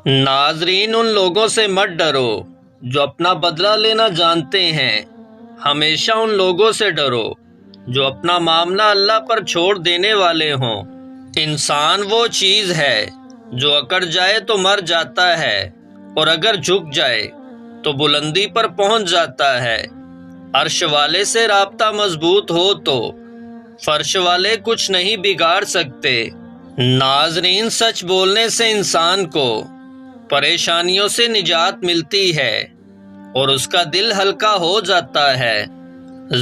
ناظرین، ان لوگوں سے مت ڈرو جو اپنا بدلہ لینا جانتے ہیں، ہمیشہ ان لوگوں سے ڈرو جو اپنا معاملہ اللہ پر چھوڑ دینے والے ہوں۔ انسان وہ چیز ہے جو اکڑ جائے تو مر جاتا ہے، اور اگر جھک جائے تو بلندی پر پہنچ جاتا ہے۔ عرش والے سے رابطہ مضبوط ہو تو فرش والے کچھ نہیں بگاڑ سکتے۔ ناظرین، سچ بولنے سے انسان کو پریشانیوں سے نجات ملتی ہے اور اس کا دل ہلکا ہو جاتا ہے۔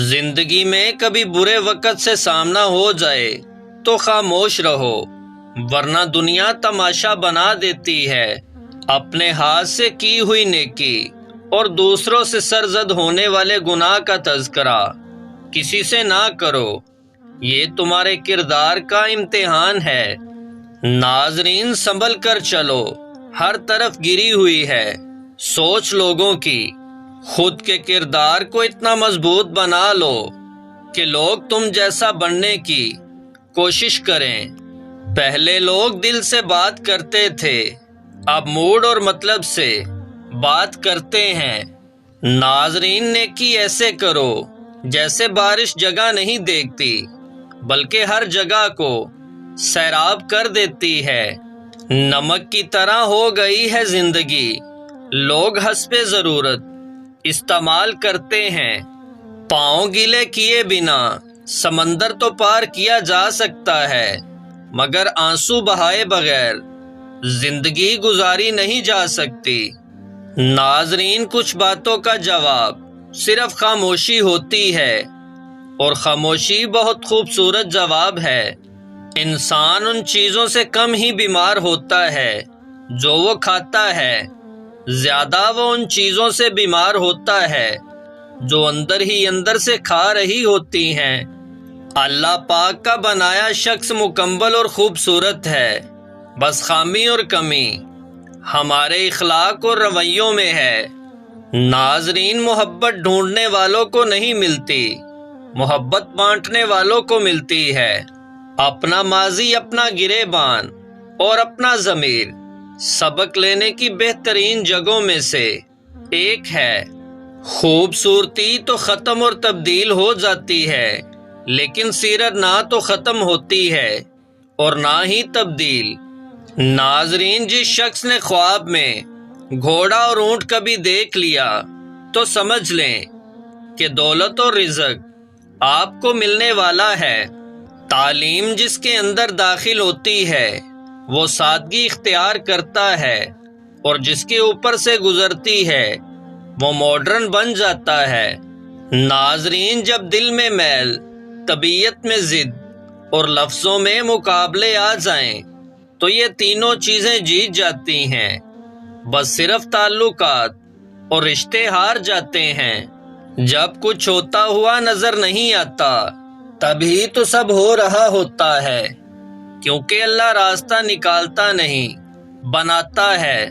زندگی میں کبھی برے وقت سے سامنا ہو جائے تو خاموش رہو، ورنہ دنیا تماشا بنا دیتی ہے۔ اپنے ہاتھ سے کی ہوئی نیکی اور دوسروں سے سرزد ہونے والے گناہ کا تذکرہ کسی سے نہ کرو، یہ تمہارے کردار کا امتحان ہے۔ ناظرین، سنبھل کر چلو، ہر طرف گری ہوئی ہے سوچ لوگوں کی۔ خود کے کردار کو اتنا مضبوط بنا لو کہ لوگ تم جیسا بننے کی کوشش کریں۔ پہلے لوگ دل سے بات کرتے تھے، اب موڈ اور مطلب سے بات کرتے ہیں۔ ناظرین، نیکی ایسے کرو جیسے بارش جگہ نہیں دیکھتی بلکہ ہر جگہ کو سیراب کر دیتی ہے۔ نمک کی طرح ہو گئی ہے زندگی، لوگ حسب ضرورت استعمال کرتے ہیں۔ پاؤں گیلے کیے بنا سمندر تو پار کیا جا سکتا ہے، مگر آنسو بہائے بغیر زندگی گزاری نہیں جا سکتی۔ ناظرین، کچھ باتوں کا جواب صرف خاموشی ہوتی ہے، اور خاموشی بہت خوبصورت جواب ہے۔ انسان ان چیزوں سے کم ہی بیمار ہوتا ہے جو وہ کھاتا ہے، زیادہ وہ ان چیزوں سے بیمار ہوتا ہے جو اندر ہی اندر سے کھا رہی ہوتی ہیں۔ اللہ پاک کا بنایا شخص مکمل اور خوبصورت ہے، بس خامی اور کمی ہمارے اخلاق اور رویوں میں ہے۔ ناظرین، محبت ڈھونڈنے والوں کو نہیں ملتی، محبت بانٹنے والوں کو ملتی ہے۔ اپنا ماضی، اپنا گریبان اور اپنا ضمیر سبق لینے کی بہترین جگہوں میں سے ایک ہے۔ خوبصورتی تو ختم اور تبدیل ہو جاتی ہے، لیکن سیرت نہ تو ختم ہوتی ہے اور نہ ہی تبدیل۔ ناظرین، جس شخص نے خواب میں گھوڑا اور اونٹ کبھی دیکھ لیا تو سمجھ لیں کہ دولت اور رزق آپ کو ملنے والا ہے۔ تعلیم جس کے اندر داخل ہوتی ہے وہ سادگی اختیار کرتا ہے، اور جس کے اوپر سے گزرتی ہے وہ ماڈرن بن جاتا ہے۔ ناظرین، جب دل میں میل، طبیعت میں ضد اور لفظوں میں مقابلے آ جائیں تو یہ تینوں چیزیں جیت جاتی ہیں، بس صرف تعلقات اور رشتے ہار جاتے ہیں۔ جب کچھ ہوتا ہوا نظر نہیں آتا تبھی تو سب ہو رہا ہوتا ہے، کیونکہ اللہ راستہ نکالتا نہیں، بناتا ہے۔